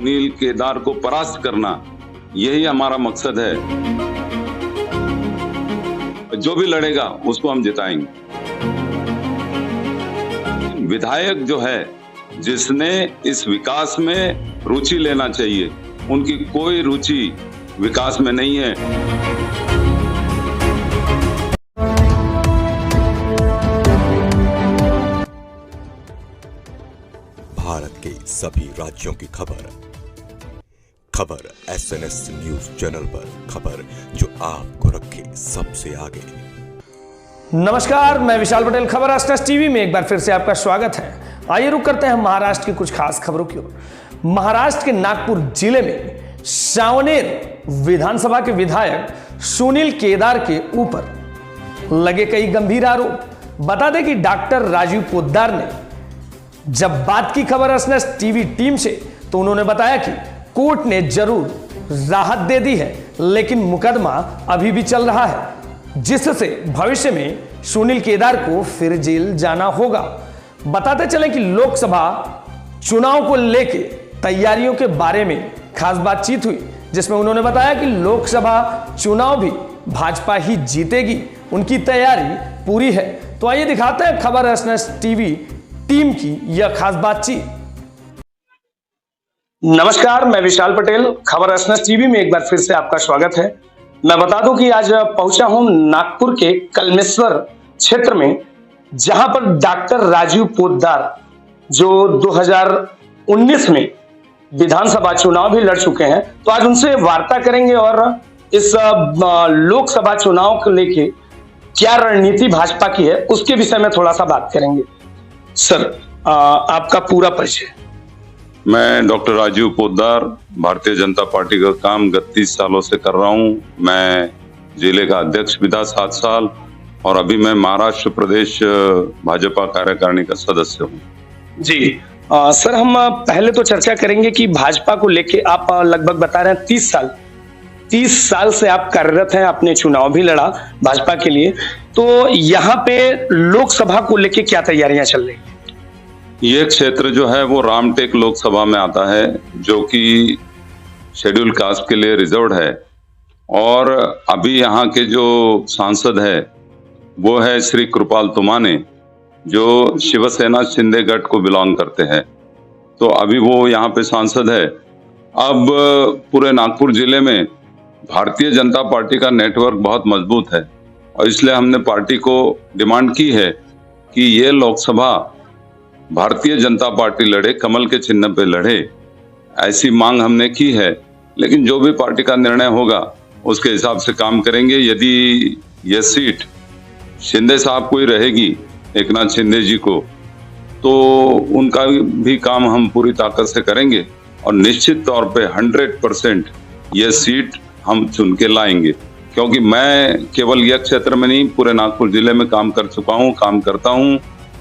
सुनील केदार को परास्त करना, यही हमारा मकसद है। जो भी लड़ेगा उसको हम जिताएंगे। विधायक जो है, जिसने इस विकास में रुचि लेना चाहिए, उनकी कोई रुचि विकास में नहीं है। भारत के सभी राज्यों की खबर SNS न्यूज चैनल पर, खबर जो आपको रखे सबसे आगे। नमस्कार, मैं विशाल पटेल, खबर SNS टीवी में एक बार फिर से आपका स्वागत है। आइए रुक करते हैं महाराष्ट्र की कुछ खास खबरों की ओर। महाराष्ट्र के नागपुर जिले में सावनेर विधानसभा के विधायक सुनील केदार के ऊपर लगे कई गंभीर आरोप। बता दें कि डॉक्टर राजीव पोद्दार ने जब बात की खबर SNS टीवी टीम से, तो उन्होंने बताया कि कोर्ट ने जरूर राहत दे दी है, लेकिन मुकदमा अभी भी चल रहा है, जिससे भविष्य में सुनील केदार को फिर जेल जाना होगा। बताते चलें कि लोकसभा चुनाव को लेकर तैयारियों के बारे में खास बातचीत हुई, जिसमें उन्होंने बताया कि लोकसभा चुनाव भी भाजपा ही जीतेगी, उनकी तैयारी पूरी है। तो आइए दिखाते हैं खबर SNS टीवी टीम की यह खास बातचीत। नमस्कार, मैं विशाल पटेल, खबर SNS टीवी में एक बार फिर से आपका स्वागत है। मैं बता दूं कि आज पहुंचा हूं नागपुर के कलमेश्वर क्षेत्र में, जहां पर डॉक्टर राजीव पोद्दार, जो 2019 में विधानसभा चुनाव भी लड़ चुके हैं, तो आज उनसे वार्ता करेंगे और इस लोकसभा चुनाव को लेके क्या रणनीति भाजपा की है उसके विषय में थोड़ा सा बात करेंगे। सर, आपका पूरा परिचय। मैं डॉक्टर राजीव पोद्दार, भारतीय जनता पार्टी का काम 31 सालों से कर रहा हूं। मैं जिले का अध्यक्ष भी था 7 साल, और अभी मैं महाराष्ट्र प्रदेश भाजपा कार्यकारिणी का सदस्य हूं। जी सर, हम पहले तो चर्चा करेंगे कि भाजपा को लेके आप लगभग बता रहे हैं 30 साल से आप कार्यरत हैं, आपने चुनाव भी लड़ा भाजपा के लिए, तो यहाँ पे लोकसभा को लेके क्या तैयारियां चल रही हैं? ये क्षेत्र जो है वो रामटेक लोकसभा में आता है, जो कि शेड्यूल कास्ट के लिए रिजर्व्ड है। और अभी यहाँ के जो सांसद है वो है श्री कृपाल तुमाने, जो शिवसेना शिंदे गठ को बिलोंग करते हैं। तो अभी वो यहाँ पे सांसद है। अब पूरे नागपुर जिले में भारतीय जनता पार्टी का नेटवर्क बहुत मजबूत है, और इसलिए हमने पार्टी को डिमांड की है कि ये लोकसभा भारतीय जनता पार्टी लड़े, कमल के चिन्ह पे लड़े, ऐसी मांग हमने की है। लेकिन जो भी पार्टी का निर्णय होगा उसके हिसाब से काम करेंगे। यदि ये सीट शिंदे साहब को ही रहेगी, एकनाथ शिंदे जी को, तो उनका भी काम हम पूरी ताकत से करेंगे, और निश्चित तौर पे 100% ये सीट हम चुन के लाएंगे। क्योंकि मैं केवल यह क्षेत्र में नहीं, पूरे नागपुर जिले में काम कर चुका हूँ, काम करता हूँ,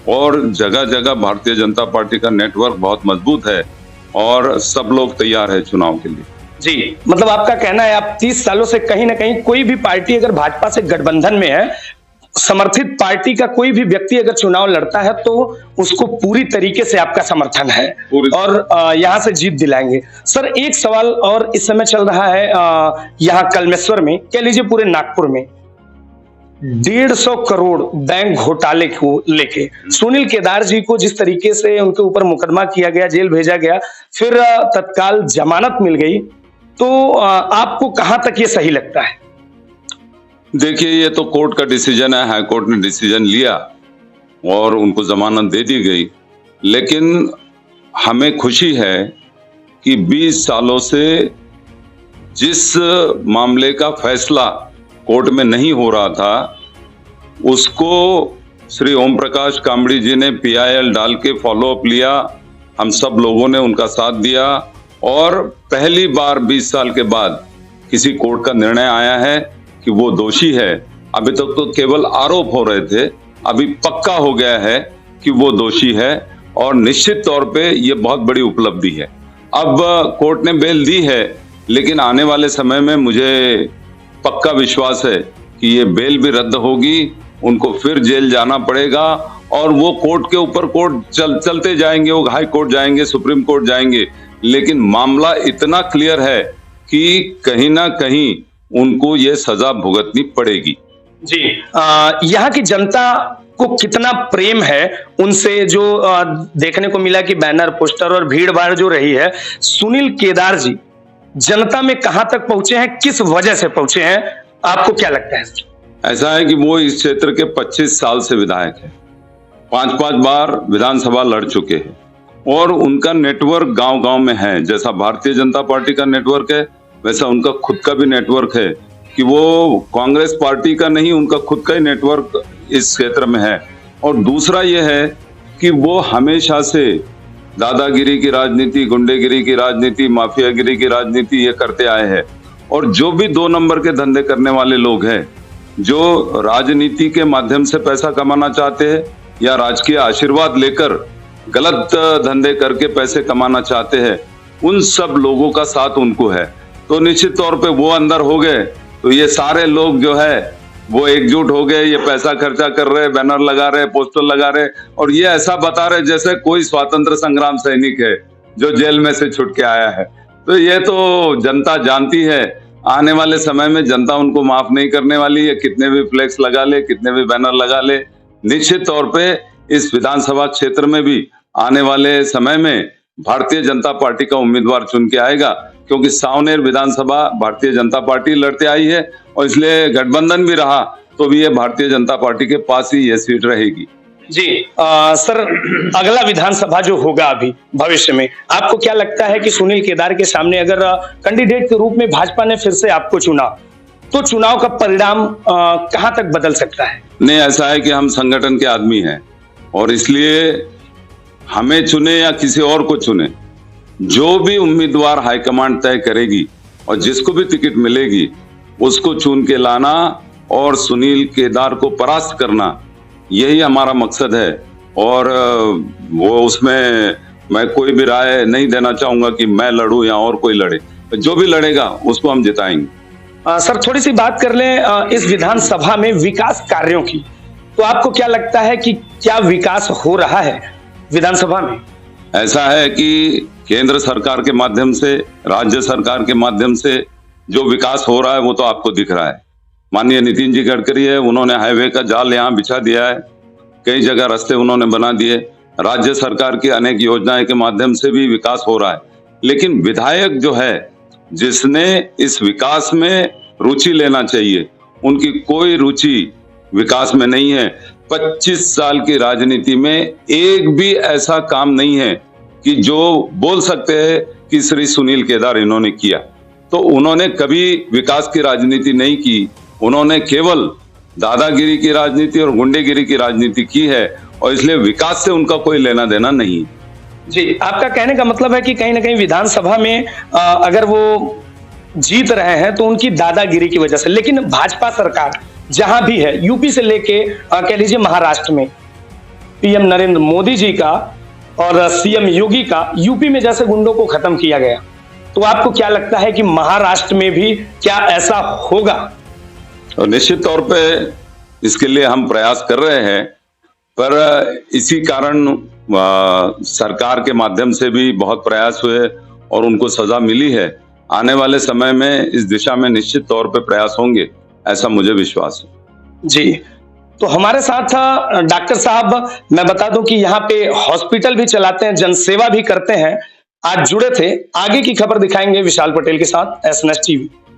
और जगह जगह भारतीय जनता पार्टी का नेटवर्क बहुत मजबूत है, और सब लोग तैयार है चुनाव के लिए। जी, मतलब आपका कहना है आप 30 सालों से कहीं ना कहीं कोई भी पार्टी अगर भाजपा से गठबंधन में है, समर्थित पार्टी का कोई भी व्यक्ति अगर चुनाव लड़ता है, तो उसको पूरी तरीके से आपका समर्थन है और यहाँ से जीत दिलाएंगे। सर, एक सवाल और इस समय चल रहा है यहाँ कलमेश्वर में, कह लीजिए पूरे नागपुर में 150 करोड़ बैंक घोटाले को लेके सुनील केदार जी को जिस तरीके से उनके ऊपर मुकदमा किया गया, जेल भेजा गया, फिर तत्काल जमानत मिल गई, तो आपको कहां तक ये सही लगता है? देखिए, ये तो कोर्ट का डिसीजन है, हाई कोर्ट ने डिसीजन लिया और उनको जमानत दे दी गई। लेकिन हमें खुशी है कि 20 सालों से जिस मामले का फैसला कोर्ट में नहीं हो रहा था, उसको श्री ओम प्रकाश कामड़ी जी ने PIL डाल के फॉलो अप लिया। हम सब लोगों ने उनका साथ दिया, और पहली बार 20 साल के बाद किसी कोर्ट का निर्णय आया है कि वो दोषी है। अभी तक तो केवल आरोप हो रहे थे, अभी पक्का हो गया है कि वो दोषी है, और निश्चित तौर पे ये बहुत बड़ी उपलब्धि है। अब कोर्ट ने बेल दी है, लेकिन आने वाले समय में मुझे पक्का विश्वास है कि ये बेल भी रद्द होगी, उनको फिर जेल जाना पड़ेगा, और वो कोर्ट के ऊपर कोर्ट चलते जाएंगे, वो हाई कोर्ट जाएंगे, सुप्रीम कोर्ट जाएंगे, लेकिन मामला इतना क्लियर है कि कहीं ना कहीं उनको ये सजा भुगतनी पड़ेगी। जी, यहाँ की जनता को कितना प्रेम है उनसे, जो देखने को मिला कि बैनर, पोस्टर और भीड़ भाड़ जो रही है, सुनील केदार जी जनता में कहां तक पहुंचे हैं, किस वजह से पहुंचे हैं, आपको क्या लगता है? ऐसा है कि वो इस क्षेत्र के 25 साल से विधायक है, 5-5 बार विधानसभा लड़ चुके हैं और उनका नेटवर्क गांव-गांव में है। जैसा भारतीय जनता पार्टी का नेटवर्क है, वैसा उनका खुद का भी नेटवर्क है कि वो कांग्रेस पार्टी का नहीं, उनका खुद का ही नेटवर्क इस क्षेत्र में है। और दूसरा ये है कि वो हमेशा से दादागिरी की राजनीति, गुंडेगिरी की राजनीति, माफियागिरी की राजनीति ये करते आए हैं। और जो भी 2 नंबर के धंधे करने वाले लोग हैं, जो राजनीति के माध्यम से पैसा कमाना चाहते हैं या राजकीय आशीर्वाद लेकर गलत धंधे करके पैसे कमाना चाहते हैं, उन सब लोगों का साथ उनको है। तो निश्चित तौर पे वो अंदर हो गए तो ये सारे लोग जो है वो एकजुट हो गए, ये पैसा खर्चा कर रहे, बैनर लगा रहे, पोस्टर लगा रहे और ये ऐसा बता रहे जैसे कोई स्वतंत्र संग्राम सैनिक है जो जेल में से छूट के आया है। तो ये तो जनता जानती है, आने वाले समय में जनता उनको माफ नहीं करने वाली है। कितने भी फ्लेक्स लगा ले, कितने भी बैनर लगा ले, निश्चित तौर पे इस विधानसभा क्षेत्र में भी आने वाले समय में भारतीय जनता पार्टी का उम्मीदवार चुन के आएगा, क्योंकि सांवनेर विधानसभा भारतीय जनता पार्टी लड़ते आई है और इसलिए गठबंधन भी रहा तो भी ये भारतीय जनता पार्टी के पास ही ये सीट रहेगी। जी, सर, अगला विधानसभा जो होगा अभी भविष्य में, आपको क्या लगता है कि सुनील केदार के सामने अगर कैंडिडेट के रूप में भाजपा ने फिर से आपको चुना तो चुनाव का परिणाम कहां तक बदल सकता है? नहीं, ऐसा है कि हम संगठन के आदमी हैं और इसलिए हमें चुने या किसी और को चुने, जो भी उम्मीदवार हाईकमांड तय करेगी और जिसको भी टिकट मिलेगी उसको चुन के लाना और सुनील केदार को परास्त करना, यही हमारा मकसद है। और वो उसमें मैं कोई भी राय नहीं देना चाहूंगा कि मैं लड़ूं या और कोई लड़े, जो भी लड़ेगा उसको हम जिताएंगे। सर, थोड़ी सी बात कर लें इस विधानसभा में विकास कार्यों की, तो आपको क्या लगता है कि क्या विकास हो रहा है विधानसभा में? ऐसा है कि केंद्र सरकार के माध्यम से, राज्य सरकार के माध्यम से जो विकास हो रहा है वो तो आपको दिख रहा है। माननीय नितिन जी गडकरी है, उन्होंने हाईवे का जाल यहाँ बिछा दिया है, कई जगह रास्ते उन्होंने बना दिए। राज्य सरकार की अनेक योजनाएं के माध्यम से भी विकास हो रहा है। लेकिन विधायक जो है, जिसने इस विकास में रुचि लेना चाहिए, उनकी कोई रुचि विकास में नहीं है। 25 साल की राजनीति में एक भी ऐसा काम नहीं है कि जो बोल सकते हैं कि श्री सुनील केदार इन्होंने किया। तो उन्होंने कभी विकास की राजनीति नहीं की, उन्होंने केवल दादागिरी की राजनीति और गुंडेगिरी की राजनीति की है और इसलिए विकास से उनका कोई लेना देना नहीं। जी, आपका कहने का मतलब है कि कहीं ना कहीं विधानसभा में अगर वो जीत रहे हैं तो उनकी दादागिरी की वजह से, लेकिन भाजपा सरकार जहां भी है, यूपी से लेके कह लीजिए महाराष्ट्र में पीएम नरेंद्र मोदी जी का और सीएम योगी का यूपी में जैसे गुंडों को खत्म किया गया, तो आपको क्या लगता है कि महाराष्ट्र में भी क्या ऐसा होगा? और निश्चित तौर पे इसके लिए हम प्रयास कर रहे हैं, पर इसी कारण सरकार के माध्यम से भी बहुत प्रयास हुए और उनको सजा मिली है। आने वाले समय में इस दिशा में निश्चित तौर पे प्रयास होंगे, ऐसा मुझे विश्वास है। जी, तो हमारे साथ डॉक्टर साहब, मैं बता दूं कि यहाँ पे हॉस्पिटल भी चलाते हैं, जनसेवा भी करते हैं, आज जुड़े थे। आगे की खबर दिखाएंगे विशाल पटेल के साथ, एसएनएस टीवी।